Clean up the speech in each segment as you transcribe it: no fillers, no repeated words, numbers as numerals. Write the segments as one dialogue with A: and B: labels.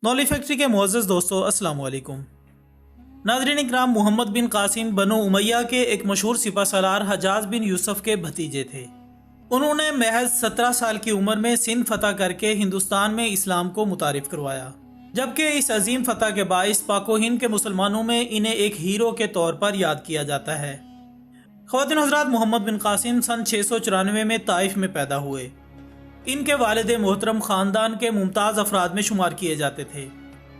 A: नौली factory के मुअज़्ज़ज़ दोस्तों, अस्सलाम वालेकुम। नाज़रीन इकराम, मोहम्मद बिन कासिम बनो उमैया के एक मशहूर सिपह सलार हज्जाज बिन यूसुफ के भतीजे थे। उन्होंने महज 17 साल की उम्र में सिंध फतह करके हिंदुस्तान में इस्लाम को मुतारिफ करवाया, जबकि इस अजीम फतह के बाइस पाको हिंद के मुसलमानों में इन्हें एक हीरो के तौर पर याद किया जाता है। ख़वातीन हज़रात, मोहम्मद बिन कासिम सन 694 में ताइफ में पैदा हुए। इनके वालिद मोहतरम ख़ानदान के मुमताज़ अफराद में शुमार किए जाते थे।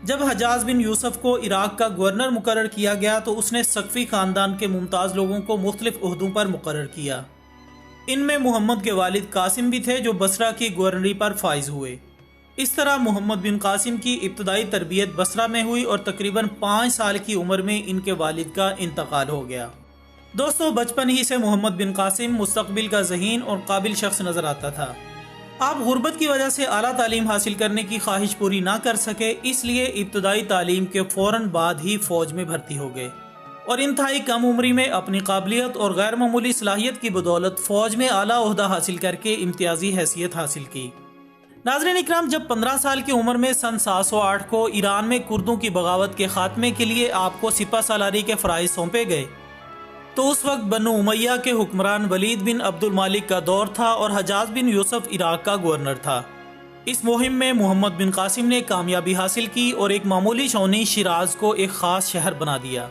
A: जब हज्जाज बिन यूसुफ को इराक का गवर्नर मुकर्रर किया गया तो उसने सकफ़ी ख़ानदान के मुमताज़ लोगों को मुख्तलिफ ओहदों पर मुकर्रर किया। इनमें मोहम्मद के वालिद कासिम भी थे, जो बसरा की गवर्नरी पर फाइज हुए। इस तरह मोहम्मद बिन कासिम की इब्तदाई तरबियत बसरा में हुई और तकरीबन 5 साल की उम्र में इनके वालिद का इंतकाल हो गया। दोस्तों, बचपन ही से मोहम्मद बिन कासिम मुस्तकबिल का ज़हीन और काबिल शख्स नज़र आता था। आप गुर्बत की वजह से आला तालीम हासिल करने की ख्वाहिश पूरी ना कर सके, इसलिए इब्तदाई तालीम के फ़ौरन बाद ही फ़ौज में भर्ती हो गए और इंतहाई कम उम्री में अपनी काबिलियत और गैर मामूली सलाहियत की बदौलत फ़ौज में आला ओहदा हासिल करके इम्तियाजी हैसियत हासिल की। नाज़रीन इकराम, जब 15 साल की उम्र में सन 708 को ईरान में कुर्दों की बगावत के खात्मे के लिए आपको सिपह सालारी के फ़राइज़ सौंपे गए तो उस वक्त बनु उमैया के हुक्मरान वलीद बिन अब्दुल मालिक का दौर था और हज्जाज बिन यूसुफ इराक का गवर्नर था। इस मुहिम में मोहम्मद बिन कासिम ने कामयाबी हासिल की और एक मामूली छावनी शिराज को एक ख़ास शहर बना दिया।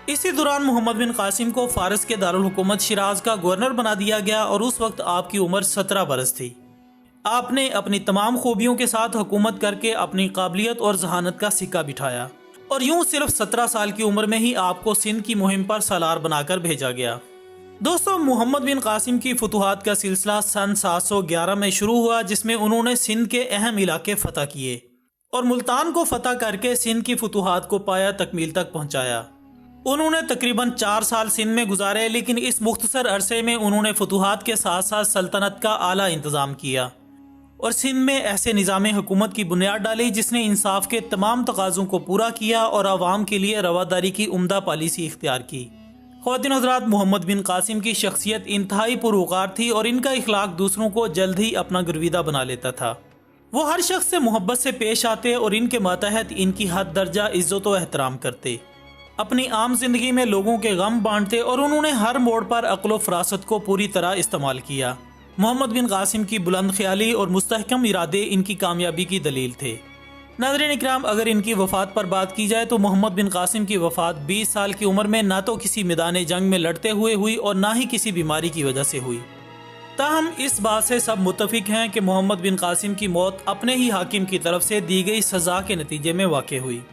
A: इसी दौरान मोहम्मद बिन कासिम को फ़ारस के दारुल हुकूमत शिराज का गवर्नर बना दिया गया और उस वक्त आपकी उम्र 17 बरस थी। आपने अपनी तमाम खूबियों के साथ हुकूमत करके अपनी काबिलियत और जहानत का सिक्का बिठाया और यूं सिर्फ 17 साल की उम्र में ही आपको सिंध की मुहिम पर सालार बनाकर भेजा गया। दोस्तों, मोहम्मद बिन कासिम की फतूहात का सिलसिला सन 711 में शुरू हुआ, जिसमें उन्होंने सिंध के अहम इलाके फतह किए और मुल्तान को फतह करके सिंध की फतूहात को पाया तकमील तक पहुंचाया। उन्होंने तकरीबन 4 साल सिंध में गुजारे, लेकिन इस मुख्तसर अरसे में उन्होंने फतूहात के साथ साथ सल्तनत का आला इंतज़ाम किया और सिंध में ऐसे निज़ाम हुकूमत की बुनियाद डाली जिसने इंसाफ के तमाम तकाज़ों को पूरा किया और आवाम के लिए रवादारी की उम्दा पॉलिसी इख्तियार की। ख़वातीन हज़रात, मोहम्मद बिन कासिम की शख्सियत इंतहाई पुरवकार थी और इनका इखलाक दूसरों को जल्द ही अपना गुरविदा बना लेता था। वो हर शख्स से मोहब्बत से पेश आते और इनके मातहत इनकी हद दर्जा इज़्ज़त व एहतराम करते। अपनी आम जिंदगी में लोगों के गम बांटते और उन्होंने हर मोड़ पर अक्ल व फरासत को पूरी तरह इस्तेमाल किया। मोहम्मद बिन कासिम की बुलंद ख्याली और मुस्तहकम इरादे इनकी कामयाबी की दलील थे। नाज़रीन इकराम, अगर इनकी वफ़ात पर बात की जाए तो मोहम्मद बिन कासिम की वफ़ात 20 साल की उम्र में ना तो किसी मैदान जंग में लड़ते हुए हुई और ना ही किसी बीमारी की वजह से हुई। ताहम इस बात से सब मुत्तफिक हैं कि मोहम्मद बिन कासिम की मौत अपने ही हाकिम की तरफ से दी गई सज़ा के नतीजे में वाक़ हुई।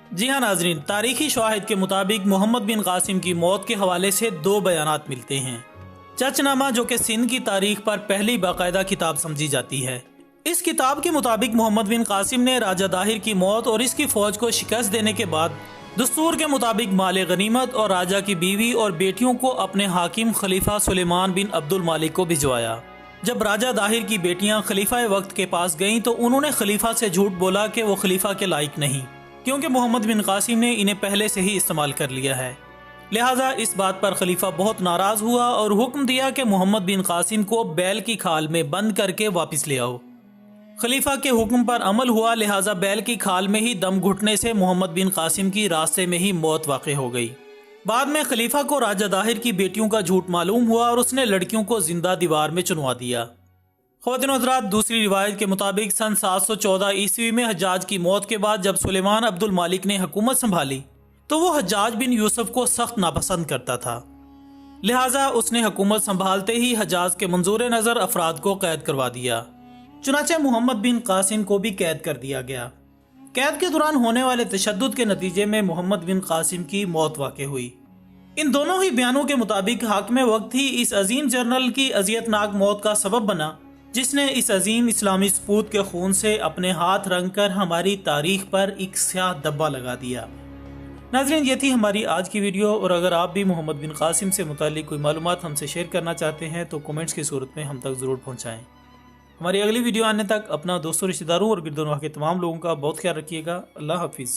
A: जी हाँ नाज़रीन, तारीखी शवाहिद के मुताबिक मोहम्मद बिन कासिम की मौत के हवाले से 2 बयानात मिलते हैं। चचनामा, जो कि सिंध की तारीख पर पहली बाकायदा किताब समझी जाती है, इस किताब के मुताबिक मोहम्मद बिन कासिम ने राजा दाहिर की मौत और इसकी फौज को शिकस्त देने के बाद दस्तूर के मुताबिक माल गनीमत और राजा की बीवी और बेटियों को अपने हाकिम खलीफा सुलेमान बिन अब्दुल मालिक को भिजवाया। जब राजा दाहिर की बेटियां खलीफा वक्त के पास गईं तो उन्होंने खलीफा से झूठ बोला कि वो खलीफा के लायक नहीं, क्योंकि मोहम्मद बिन कासिम ने इन्हें पहले से ही इस्तेमाल कर लिया है। लिहाजा इस बात पर खलीफा बहुत नाराज हुआ और हुक्म दिया कि मोहम्मद बिन कासिम को बैल की खाल में बंद करके वापस ले आओ। खलीफा के हुक्म पर अमल हुआ, लिहाजा बैल की खाल में ही दम घुटने से मोहम्मद बिन कासिम की रास्ते में ही मौत वाक़ हो गई। बाद में खलीफा को राजा दाहिर की बेटियों का झूठ मालूम हुआ और उसने लड़कियों को जिंदा दीवार में चुनवा दिया। ख़वातीन हज़रात, दूसरी रिवायत के मुताबिक सन 714 ईस्वी में हज्जाज की मौत के बाद जब सुलेमान अब्दुल मालिक ने हुकूमत संभाली तो वो हज्जाज बिन यूसुफ को सख्त नापसंद करता था। लिहाजा उसने हुकूमत संभालते ही हज्जाज के मंजूर नज़र अफराद को कैद करवा दिया। चुनाचे मोहम्मद बिन कासिम को भी कैद कर दिया गया। कैद के दौरान होने वाले तशद्दुद के नतीजे में मोहम्मद बिन कासिम की मौत वाक़ हुई। इन दोनों ही बयानों के मुताबिक हाकिम वक्त ही इस अजीम जनरल की अजियतनाक मौत का सबब बना, जिसने इस अजीम इस्लामी सपूत के खून से अपने हाथ रंग कर हमारी तारीख पर एक स्याह धब्बा लगा दिया। नाज़रीन, ये थी हमारी आज की वीडियो और अगर आप भी मोहम्मद बिन कासिम से मुतालिक कोई मालूमात हमसे शेयर करना चाहते हैं तो कमेंट्स की सूरत में हम तक ज़रूर पहुँचाएँ। हमारी अगली वीडियो आने तक अपना दोस्तों, रिश्तेदारों और गिरदोनवाह के तमाम लोगों का बहुत ख्याल रखिएगा। अल्लाह हाफिज़।